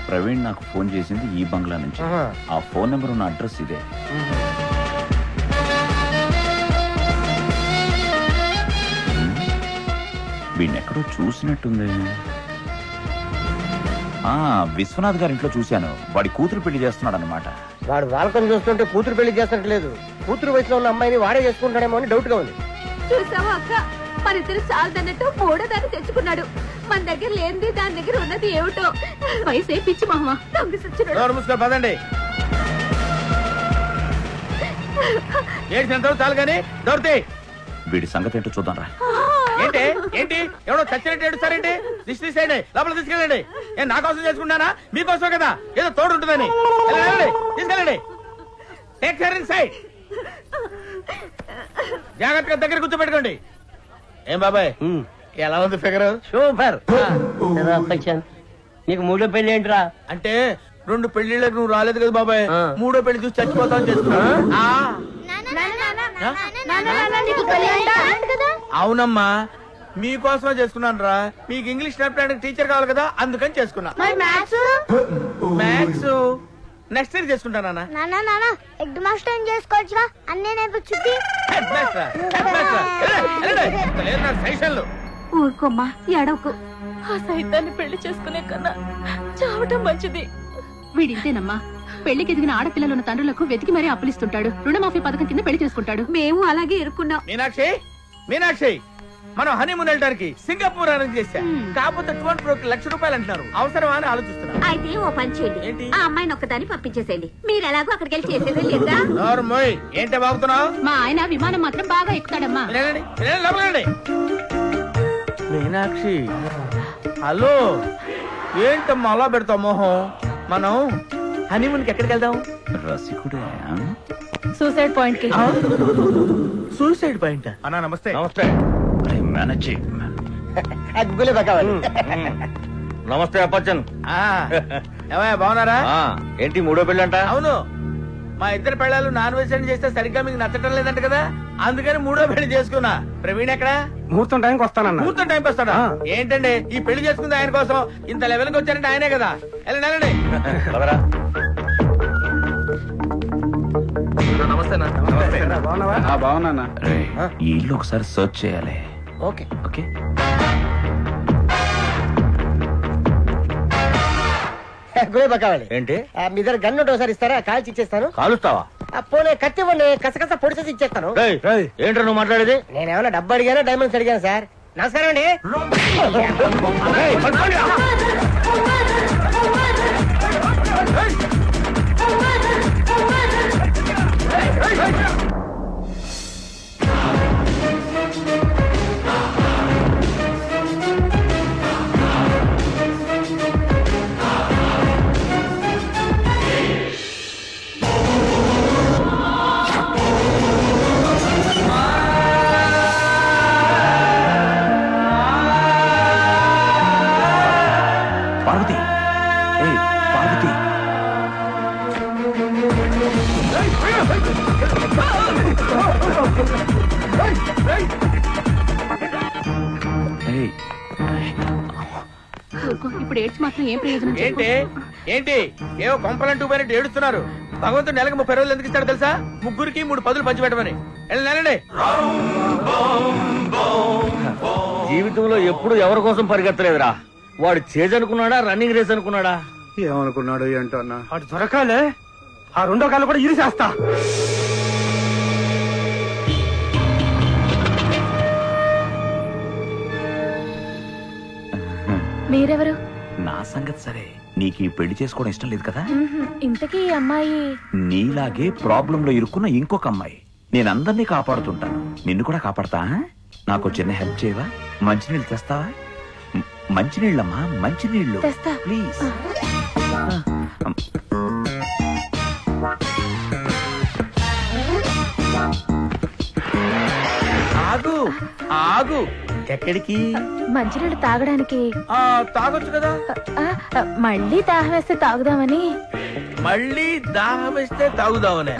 ప్రవీణ్ నాకు ఫోన్ చేసింది ఈ బంగ్లా నుంచి. ఆ ఫోన్ నెంబర్ ఉన్న అడ్రస్ ఇదే. వీడిని ఎక్కడో చూసినట్టుంది. విశ్వనాథ్ గారి ఇంట్లో చూశాను. వాడి కూతురు పెళ్లి చేస్తున్నాడు అనమాట. వాడు వాళ్ళకం చూస్తుంటే కూతురు పెళ్లి చేస్తున్నట్లేదు. కూతురు వయసులో ఉన్న అమ్మాయిని వాడే చేసుకుంటాడేమో అని డౌట్ గా ఉంది. చూసావా అక్క, మన ఇద్దరు చాలదన్నట్టు మూడో దాన్ని తెచ్చుకున్నాడు. మన దగ్గర లేనిది దాని దగ్గర ఉన్నది ఏమిటో. వయసే పిచ్చి మహమ్మ దొంగ సచ్చినాడు. పదండి. చాలు కానీ దొరికితే వీడి సంగతి ఏంటో చూద్దాం రా. ఏంటి ఏంటి ఎవడో చచ్చినట్టు ఏడుస్తారేంటి? దిష్టి తీసేయండి, లోపల తీసుకెళ్ళండి. నేను నా కోసం చేసుకుంటానా? మీకోసం కదా, ఏదో తోడు ఉంటుందని. తీసుకెళ్ళండి. Take care in side. జాగ్రత్తగా దగ్గర కూర్చోబెట్టుకోండి. ఏం బాబాయ్ ఎలా ఉంది ఫిగర్? సూపర్. నీకు మూడో పెళ్లి ఏంట్రా? అంటే 2 పెళ్లిళ్ళకి నువ్వు రాలేదు కదా బాబాయ్, 3వ పెళ్లి చూసి చచ్చిపోతావు చేసుకున్నా. అవునమ్మా, మీకోసమే చేసుకున్నాను రా. మీకు ఇంగ్లీష్ నేర్పడానికి టీచర్ కావాలి కదా, అందుకని చేసుకున్నా. మ్యాథ్స్ నెక్స్ట్ ఇయర్ చేసుకుంటానా? హెడ్ మాస్టర్ చేసుకోవచ్చుగా, అన్నీ నేర్పించుద్ది. ఊరుకోమ్మా, ఎడవకు. ఆ సైతాన్ని పెళ్లి చేసుకునే కన్నా చావటం మంచిది. వీడింతేనమ్మా, పెళ్లికి ఎదిగిన ఆడపిల్లలున్న తండ్రులకు వెతికి మరీ అప్పులిస్తుంటాడు. రుణమాఫీ పథకం కింద పెళ్లి చేసుకుంటాడు. మేము అలాగే ఇరుక్కున్నాం. మీనాక్షి మనం హనీమూన్ వెళ్ళడానికి సింగపూర్ అరేంజ్ చేశా. కాకపోతే 2 లక్ష రూపాయలు అంటున్నారు. అవసరమా అని ఆలోచిస్తున్నా. అయితే ఓ పని చేయండి, ఆ అమ్మాయిని ఒక్కదాన్ని పంపించేసేయండి. మీరు ఎలాగో అక్కడికి వెళ్ళి చేసేదే లేదా? ఏంటే బాగుతున్నావు? మా ఆయన విమానం మాత్రం బాగా ఎక్కుతాడమ్మా. మీనాక్షి హలో, ఏంటమ్మా అలా పెడతావు మొహం? మనం హనీమూన్ కి ఎక్కడికి వెళ్దాం? రసికుడే. సూసైడ్ పాయింట్ కి. సూసైడ్ పాయింట్ అన్నా? నమస్తే. నమస్తే. నమస్తే అప్పచ్చన్. బాగున్నారా? ఏంటి 3వ పెళ్లి అంట? అవును, మా ఇద్దరు పెళ్ళాలు నాన్ వెజ్ చేస్తే సరిగ్గా మీకు నచ్చటం లేదంట కదా, అందుకని 3వ పెళ్లి చేసుకున్నా. ప్రవీణ్ ఎక్కడ? ముహూర్తం టైంకి వస్తానన్నా. ముహూర్తం టైంకి వస్తాడా? ఏంటండి ఈ పెళ్లి చేసుకుంది ఆయన కోసం? ఇంత లెవెల్కి వచ్చారంటే ఆయనే కదా. వెళ్ళండి. బాగున్నా. ఈ ఇల్లు ఒకసారి సర్చ్ చేయాలి. Okay okay. ఏంటి మీ దగ్గర గన్ను ఒకసారి ఇస్తారా? కాల్చి ఇచ్చేస్తాను. కాలుస్తావా? పోనీ కత్తి ఇవ్వండి, కసకస పొడి చేసి ఇచ్చేస్తాను. ఏంట్రా నువ్వు మాట్లాడేది? నేనేమన్నా డబ్బు అడిగానా డైమండ్స్ అడిగాను సార్. నమస్కారం అండి. పార్వతి, పార్వతి. ఇప్పుడు ఏడ్చి మాత్రం ఏం ప్రయోజనం? ఏంటి ఏవో కొంపలంటూ పోయినట్టు ఏడుస్తున్నారు. భగవంతుడు నెలకు 30 రోజులు ఎందుకు ఇస్తాడు తెలుసా? 3కి 3 పదులు పంచి పెట్టమని. వెళ్ళండి. జీవితంలో ఎప్పుడు ఎవరి కోసం పరిగెత్తలేదురా. వాడు చేజ్ అనుకున్నాడా, రన్నింగ్ రేస్ అనుకున్నాడా? ఏమనుకున్నాడు ఏంటో అన్నా. వాడు దొరకాలే, ఆ 2వ కాళ్ళు కూడా ఇరిసేస్తా. మీరెవరు? నా సంగతి సరే, నీకు ఈ పెళ్లి చేసుకోవడం ఇష్టం లేదు కదా? ఇంతకీ అమ్మాయి నీలాగే ప్రాబ్లం లో ఇరుక్కున్న ఇంకొక అమ్మాయి. నేను అందరినీ కాపాడుతుంటాను, నిన్ను కూడా కాపాడతా. నాకు చిన్న హెల్ప్ చేయవా? మంచినీళ్ళు తెస్తావా? మంచినీళ్ళమ్మా, మంచినీళ్ళు ప్లీజ్. ఆగు ఆగు. ఎక్కడికి? మంచినీళ్ళు తాగడానికి. తాగొచ్చు కదా. మళ్ళీ దాహం వేస్తే తాగుదామని. మళ్ళీ దాహం వేస్తే తాగుదామనే?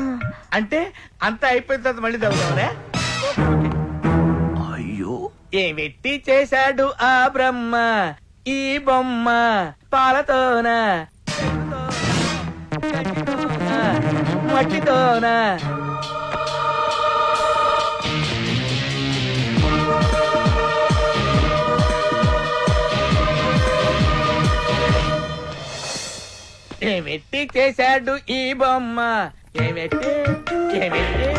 అంటే అంతా అయిపోయిన తర్వాత మళ్ళీ తాగుదామనే? అయ్యో, ఏమిటి చేశాడు ఆ బ్రహ్మ ఈ బొమ్మ పాలతోన మట్టితోన ఏమెట్టి చేశాడు ఈ బొమ్మ ఏమెట్టి ఏమెట్టి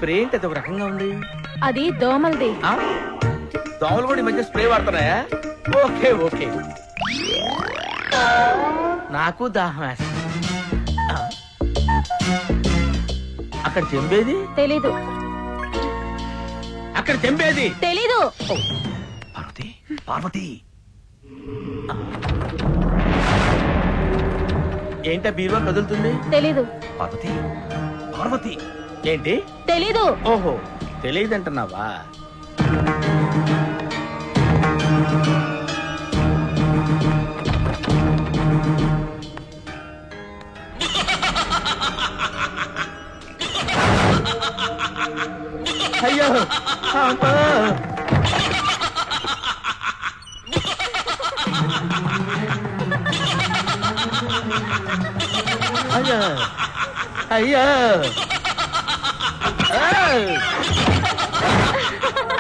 స్ప్రే ఏంటి అది ఒక రకంగా ఉంది అది దోమలది దోమలు కూడా ఈ మధ్య స్ప్రే వాడుతున్నాయా ఓకే ఓకే నాకు దాహం వేస్తుంది అక్కడ చెంబేది తెలీదు అక్కడ చెంబేది తెలీదు పార్వతి పార్వతి ఏంటా బీరువా కదులుతుంది తెలీదు పార్వతి పార్వతి ఏంటి తెలీదు ఓహో తెలియదంటున్నావా అయ్యో అమ్మా. అయ్యో అయ్యో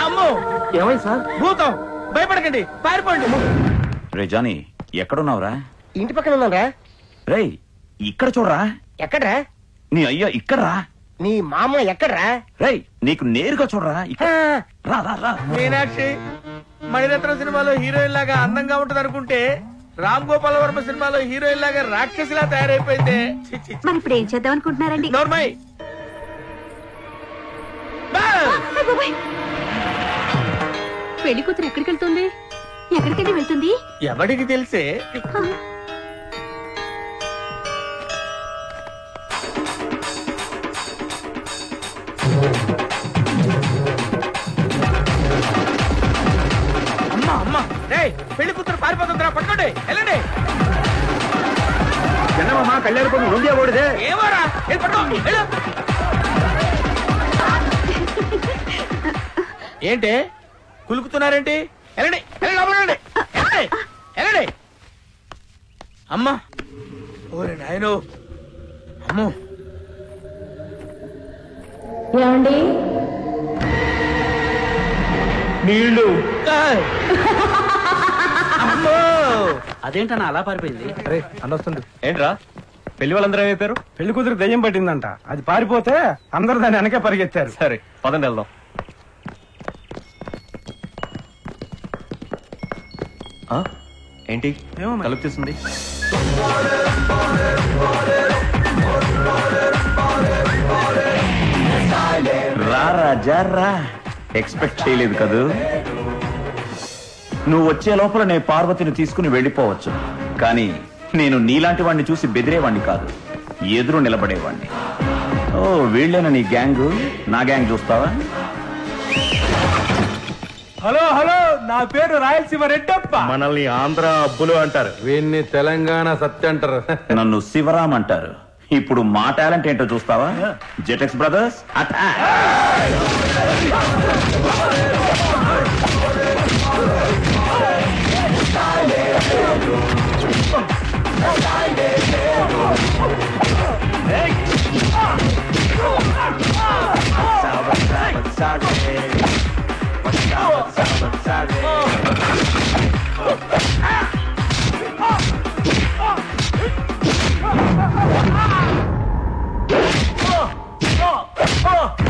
అమ్మో ఏమైంది సార్? భూతం భయపడకండి పారిపోండి రే జానీ ఎక్కడున్నావురా? ఇంటి పక్కన ఉన్నారా? రేయ్ ఇక్కడ చూడరా. ఎక్కడ్రా? నీ అయ్యా ఇక్కడ్రా. నీ మామ ఎక్కడ్రా? రేయ్ నీకు నేరుగా చూడరా. ఇక్కడ రా రా రా. మీనాక్షి మణిరత్నం సినిమాలో హీరోయిన్ లాగా అందంగా ఉంటది అనుకుంటే రామ్ గోపాల్ వర్మ సినిమాలో హీరోయిన్ లాగా రాక్షసిలా తయారైపోయింది. మరి ఇప్పుడు ఏం చేద్దాం అనుకుంటున్నారండి? నోర్మై పెళ్లి కూతురు ఎక్కడికి వెళ్తుంది? ఎక్కడికండి వెళ్తుంది? ఎవడికి తెలిసే అమ్మా అమ్మా రే పెళ్లి కూతురు పారిపోతుందిరా పట్టుకోండి వెళ్ళండి. చిన్నమ్మ కళ్యాణ్ కొన్ని ముందే ఓడిదే ఏమోరా పట్టుకో వెళ్ళు. ఏంటి కులుకుతున్నారేంటి? వెళ్ళండి వెళ్ళండి లోపలికి వెళ్ళండి. వెళ్ళండి వెళ్ళండి. అమ్మా ఓరే నాయనో అమ్మో ఏమండి నీళ్ళు అమ్మో అదేంటన్నా అలా పారిపోయింది? అరే అన్నొస్తుంది. ఏంట్రా పెళ్లి వాళ్ళందరూ ఏమైపోయారు? పెళ్లి కూతురు దయ్యం పట్టిందంట. అది పారిపోతే అందరూ దాన్ని వెనకే పరిగెత్తారు. సరే పదండి వెళ్దాం. ఏంటి కలుపు తీస్తుంది? రా రాజా రా. ఎక్స్పెక్ట్ చేయలేదు కదూ. నువ్వు వచ్చే లోపల నేను పార్వతిని తీసుకుని వెళ్ళిపోవచ్చు, కానీ నేను నీలాంటి వాడిని చూసి బెదిరేవాణ్ణి కాదు, ఎదురు నిలబడేవాణ్ణి. ఓ వీళ్ళేనా నీ గ్యాంగ్? నా గ్యాంగ్ చూస్తావా? హలో హలో, నా పేరు రాయలసీమ రెడ్డప్ప. మనల్ని ఆంధ్ర అబ్బులు అంటారు. వీన్ని తెలంగాణ సత్య అంటారు. నన్ను శివరాం అంటారు. ఇప్పుడు మా టాలెంట్ ఏంటో చూస్తావా? జెటెక్స్ brothers attack. Oh!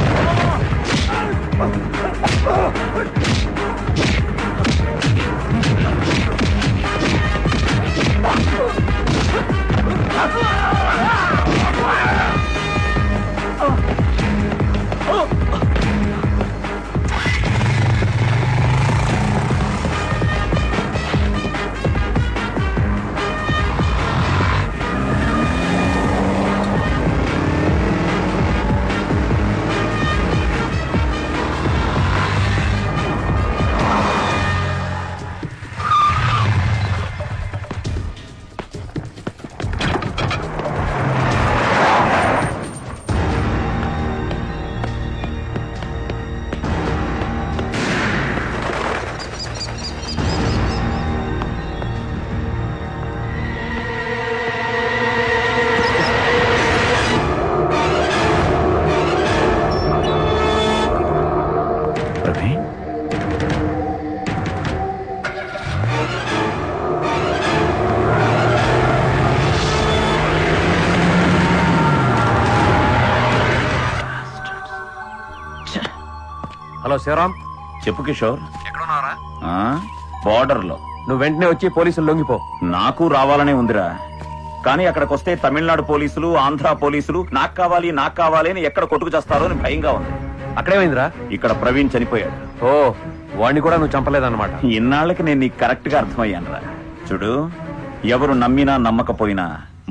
Hello Shivaram, చెప్పు కిషోర్. ఎక్కడున్నారా? బార్డర్ లో. నువ్వు వెంటనే వచ్చి పోలీసులు లొంగిపో. నాకు రావాలనే ఉందిరా, కానీ అక్కడికి వస్తే తమిళనాడు పోలీసులు, ఆంధ్ర పోలీసులు నాకు కావాలి అని ఎక్కడ కొట్టుకు చేస్తారో అని భయంగా ఉంది. అక్కడేమైందిరా? ఇక్కడ ప్రవీణ్ చనిపోయాడు. ఓ, వాడిని కూడా నువ్వు చంపలేదన్నమాట. ఇన్నాళ్ళకి నేను నీకు కరెక్ట్ గా అర్థమయ్యానురా. చూడు, ఎవరు నమ్మినా నమ్మకపోయినా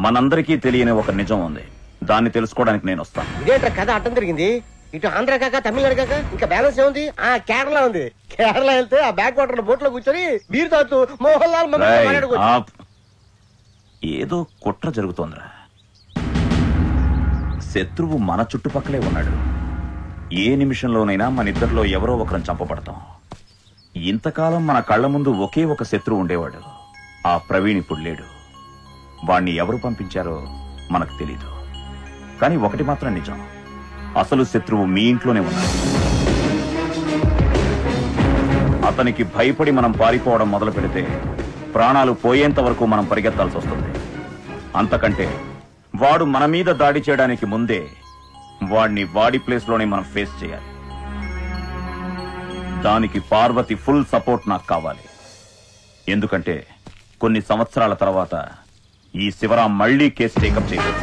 మనందరికీ తెలియని ఒక నిజం ఉంది. దాన్ని తెలుసుకోవడానికి నేను వస్తాను. ఇదేంట్రా కథ అట్టం తిరిగింది? ఇటు ఆంధ్ర కాక తమిళనాడు కాక ఇంకా బ్యాలెన్స్ ఏముంది? కేరళ ఉంది. కేరళ వెళ్తే ఆ బ్యాక్ వాటర్ బోట్ లో కూర్చొని బీరు తాగుతూ మోహన్ లాల్ రేయ్, ఆప్. ఏదో కుట్ర జరుగుతోందిరా. శత్రువు మన చుట్టుపక్కలే ఉన్నాడు. ఏ నిమిషంలోనైనా మన ఇద్దరిలో ఎవరో ఒకరిని చంపబడతాం. ఇంతకాలం మన కళ్ల ముందు ఒకే ఒక శత్రువు ఉండేవాడు. ఆ ప్రవీణ్ ఇప్పుడు లేడు. వాణ్ణి ఎవరు పంపించారో మనకు తెలీదు. కానీ ఒకటి మాత్రం నిజం, అసలు శత్రువు మీ ఇంట్లోనే ఉన్నాడు. అతనికి భయపడి మనం పారిపోవడం మొదలు పెడితే ప్రాణాలు పోయేంత వరకు మనం పరిగెత్తాల్సి వస్తుంది. అంతకంటే వాడు మన మీద దాడి చేయడానికి ముందే వాడిని వాడి ప్లేస్ లోనే మనం ఫేస్ చేయాలి. దానికి పార్వతి ఫుల్ సపోర్ట్ నాకు కావాలి. ఎందుకంటే కొన్ని సంవత్సరాల తర్వాత ఈ శివరాం మళ్లీ కేసు టేకప్ చేయలేదు.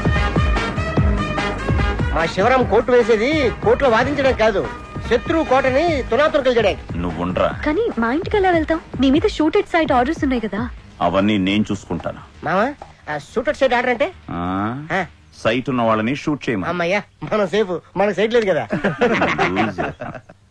మా శివరాం కోర్టు వేసేది కోర్టులో వాదించడం కాదు, శత్రువు కోటని తునాతునకలు చేయడానికి. నువ్వుండ్రా. కానీ మా ఇంటికి ఎలా వెళ్తాం? నీ మీద షూటెడ్ సైట్ ఆర్డర్స్ ఉన్నాయి కదా. అవన్నీ నేను చూసుకుంటాను. మామా, షూటర్ సైడ్ ఆర్డర్ అంటే? సైట్ ఉన్న వాళ్ళని షూట్ చేయమా. అమ్మయ్యా, మనం సేఫ్, మనకు సైట్ లేదు కదా.